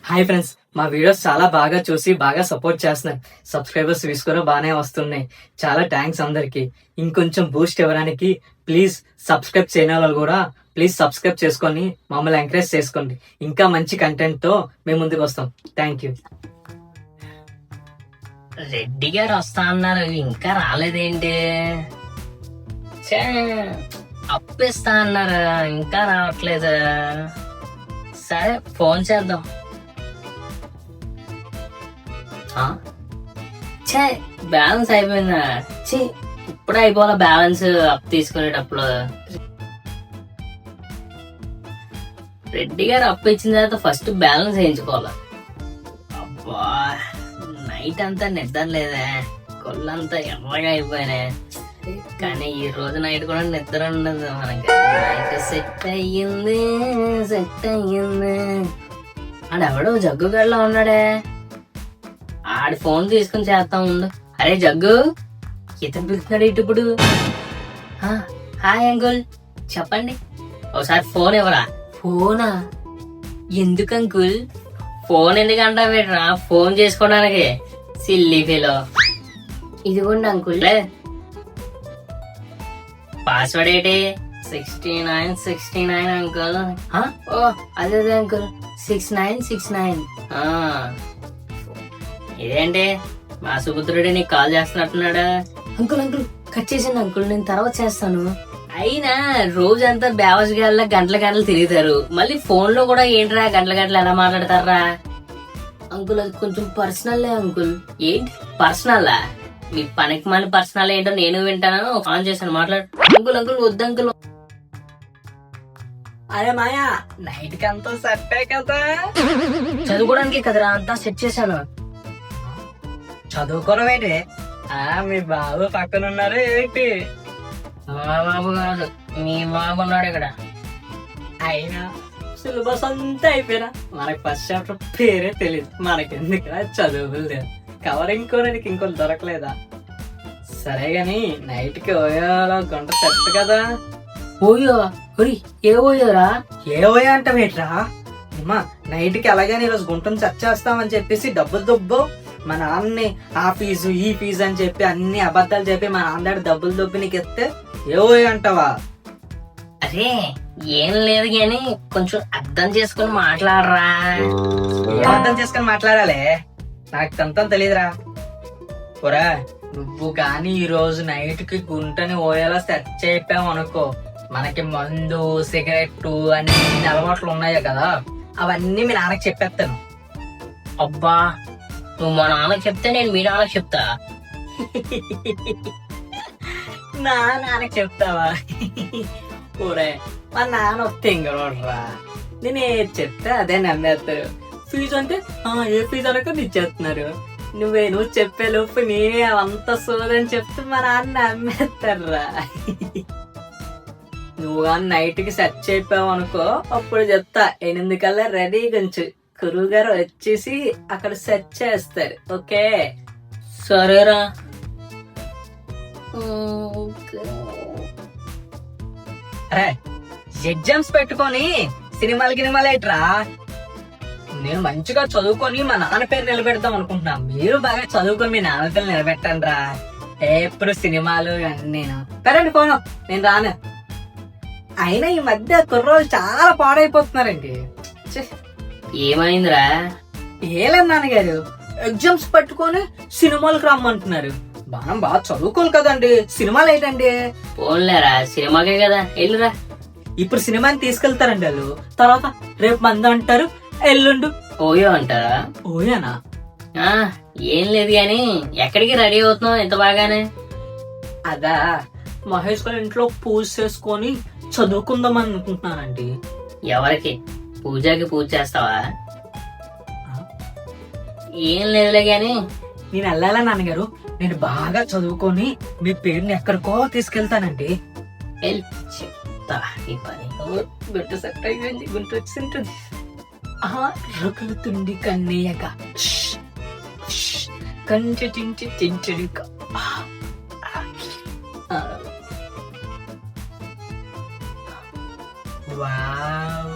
Hi friends, మా videos చాలా బాగా చూసి బాగా సపోర్ట్ చేస్తున్నారు. సబ్స్క్రైబర్స్ కూడా బాగానే వస్తున్నాయి. చాలా థ్యాంక్స్ అందరికి. ఇంకొంచెం బూస్ట్ ఇవ్వడానికి ప్లీజ్ సబ్స్క్రైబ్ చేయని వాళ్ళు కూడా ప్లీజ్ సబ్స్క్రైబ్ చేసుకొని మమ్మల్ని ఎంకరేజ్ చేసుకోండి. ఇంకా మంచి కంటెంట్ తో మేము ముందుకు వస్తాం. Thank you. రెడ్డి గారు వస్తా అన్నారు, ఇంకా రాలేదేంటి? ఛే, అప్పిస్తా అన్నారు, ఇంకా రావట్లేదు. సరే ఫోన్ చేద్దాం. ఛే, బ్యాలెన్స్ అయిపోయిందా? ఛీ, ఇప్పుడే అయిపోవాలా బ్యాలెన్స్ అప్ తీసుకునేటప్పుడు. రెడ్డి గారు అప్పు ఇచ్చిన తర్వాత ఫస్ట్ బ్యాలెన్స్ వేయించుకోవాలి. అబ్బా, నైట్ అంతా నిద్ర లేదే, కొళ్ళంతా ఎర్రగా అయిపోయినాయి. కానీ ఈ రోజు నైట్ కూడా నిద్ర ఉండదు మనకి. నైట్ సెట్ అయ్యింది. ఆడెవడో జగ్గు గడిలో ఉన్నాడే, ఆడి ఫోన్ తీసుకుని చేస్తా ఉండు. అరే జగ్గు, ఇతను పిలుస్తున్నాడు ఇటు ఇప్పుడు. హాయ్ అంకుల్, చెప్పండి. ఒకసారి ఫోన్ ఇవ్వరా. ఫోనా? ఎందుకు అంకుల్? ఫోన్ ఎందుకంటా పెట్టరా, ఫోన్ చేసుకోవడానికి. సిల్లీ ఫీలో. ఇదిగోండి అంకుల్. పాస్వర్డ్ ఏంటి? 6969 అంకుల్. ఓ అదే అంకుల్, 6969. ఇదేంటి మా సుపుత్రుడు నీకు కాల్ చేస్తున్నట్టున్నాడా? అంకుల్ అంకుల్ కట్ చేసింది అంకుల్, నేను తర్వాత చేస్తాను. అయినా రోజంతా బేవస్ గాళ్ళ గంటల గంటలు తిరుగుతారు, మళ్ళీ ఫోన్ లో కూడా ఏంట్రా గంటల గంటలు ఎలా మాట్లాడతారా? అంకుల్ అది కొంచెం పర్సనల్ అంకుల్. ఏంటి పర్సనల్లా? మీ పనికి మళ్ళీ పర్సనల్ ఏంటో నేను వింటాను. ఆన్ చేశాను, మాట్లాడు. అంకుల్ అంకుల్ వద్దు అంకుల్. అరే మాయా, నైట్ కి అంతా సెట్ కదా? చదువుకోవడానికి కదరా అంతా సెట్ చేశాను. చదువుకోవడం ఏంటి? మీ బాబు పక్కన ఉన్నారు ఏంటి? మా బాబు కాదు, మీ బాబు ఉన్నాడు ఇక్కడ. అయినా సిలబస్ అంతా అయిపోయినా మనకి ఫస్ట్ చాప్టర్ పేరే తెలియదు. మనకెందుకు చదువులు లేదు, కవరింగ్ కోరడానికి ఇంకో దొరకలేదా? సరే గాని నైట్ కి ఓయోలో గంట సెట్ కదా? ఓయో ఏ ఓయోరా? ఏ ఓయో అంటావేట్రా? అమ్మా, నైట్ కి అలాగే ఈరోజు గుంటను సెట్ చేస్తామని చెప్పేసి డబ్బులు దొబ్బు మా నాన్నని ఆ ఫీజు ఈ ఫీజు అని చెప్పి అన్ని అబద్ధాలు చెప్పి మా నాన్న డబ్బులు దొబ్బి నీకు ఎత్తే ఏ ఓయో అంటావా? అరే ఏం లేదు గాని కొంచెం అర్థం చేసుకుని మాట్లాడరా. ఏం అర్థం చేసుకుని మాట్లాడాలి? నాకు తంతం తెలీదురా. పోరా, నువ్వు గాని ఈ రోజు నైట్ కి గుంటని ఓయేలా సెట్ చెప్పావు అనుకో, మనకి మందు సిగరెట్ అన్ని అలవాట్లు ఉన్నాయో కదా, అవన్నీ మీ నాన్నకి చెప్పేస్తాను. అబ్బా, నువ్వు మా నాన్నకి చెప్తే నేను మీ నాన్నకి చెప్తా. నా నాన్నకి చెప్తావా? ఊరే, మా నాన్న వస్తే ఇంకరా, నేను ఏది చెప్తే అదే నమ్మేస్తారు. ఫీజు అంటే ఏ ఫీజు అనక ఇచ్చేస్తున్నారు. నువ్వు చెప్పే లోపు నేనే అంత సోదని చెప్తే మా నాన్న నమ్మేస్తారా? నువ్వు కానీ నైట్ కి సెట్ చెప్పావు అనుకో, అప్పుడు చెప్తా 8 కల్లా రెడీ. కొంచెం గురువు గారు వచ్చేసి అక్కడ సెట్ చేస్తారు. ఓకే సరేరా. అరే, ఎగ్జామ్స్ పెట్టుకొని సినిమాలు ఏట్రా? నేను మంచిగా చదువుకొని మా నాన్న పేరు నిలబెడతాం అనుకుంటున్నా. మీరు బాగా చదువుకొని మీ నాన్న పేరు నిలబెట్టండి రా. ఎప్పుడు సినిమాలు అన్నీ. కరెంట్ ఫోన్, నేను రాను. అయినా ఈ మధ్య కుర్రోళ్ళు చాలా పాడైపోతున్నారండి. ఏమైందిరా? ఏలేదు నాన్నగారు, ఎగ్జామ్స్ పట్టుకొని సినిమాలకు రమ్మంటున్నారు. మనం బాగా చదువుకోవాలి కదండి, సినిమాలు ఏంటండి? పోన్లేరా, సినిమాకే కదా, వెళ్ళురా. ఇప్పుడు సినిమాని తీసుకెళ్తారండి వాళ్ళు, తర్వాత రేపు మంది అంటారు, ఎల్లుండు ఓయో అంటారా? ఓయానా? ఏం లేదు గాని ఎక్కడికి రెడీ అవుతున్నావు ఇంత బాగానే? అదా, మహేష్ గారి ఇంట్లో పూజ చేసుకొని చదువుకుందాం అనుకుంటున్నానండి. ఎవరికి? పూజకి పూజ చేస్తావా? ఏం లేదులే గాని. నేను వెళ్ళాలా నాన్నగారు? నేను బాగా చదువుకొని మీ పేరుని ఎక్కడికో తీసుకెళ్తానండి. చెప్తా ఈ పని. గుంట సెట్ అయిపోయింది, గుంట వచ్చింటుంది. రగులుతుంది కన్నయ్యక, కంచె చించి చించడిక. వావ్,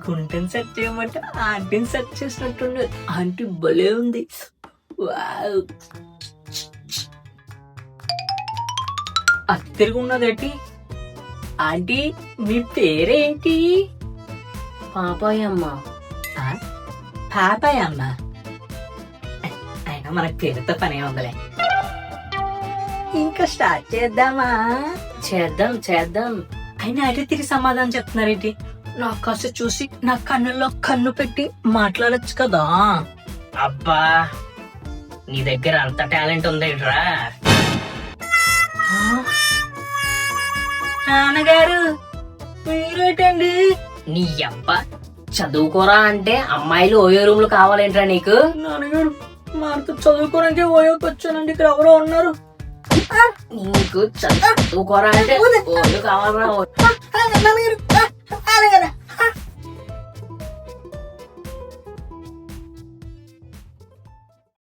గుంటని సెట్ చేయమంటే ఆంటీని సెట్ చేసినట్టుండే. ఆంటీ భలే ఉంది. వావ్. అతి తిరిగి ఉన్నదేంటి? ఆంటీ మీ పేరేంటి? పాపాయమ్మ. పాపాయ్ అమ్మ. అయినా మనకు పేరుతో పనే ఉందలే. ఇంకా స్టార్ట్ చేద్దామా? చేద్దాం చేద్దాం. అయినా అయితే తిరిగి సమాధానం చెప్తున్నారేంటి? నాకు కాస్త చూసి నా కన్నుల్లో కన్ను పెట్టి మాట్లాడొచ్చు కదా. అబ్బా, నీ దగ్గర అంత టాలెంట్ ఉందేట్రా? నాన్నగారు మీరేటండి? నీ అబ్బా, చదువుకోరా అంటే అమ్మాయిలు ఓయో రూమ్ లో కావాలేంట్రా నీకు? నాన్నగారు మాతో చదువుకోవడానికి ఓయోకి వచ్చానండి. ఇక్కడ ఎవరో ఉన్నారు. నీకు చదువుకోరా అంటే ఓయో కావాలరా? నాన్నగారు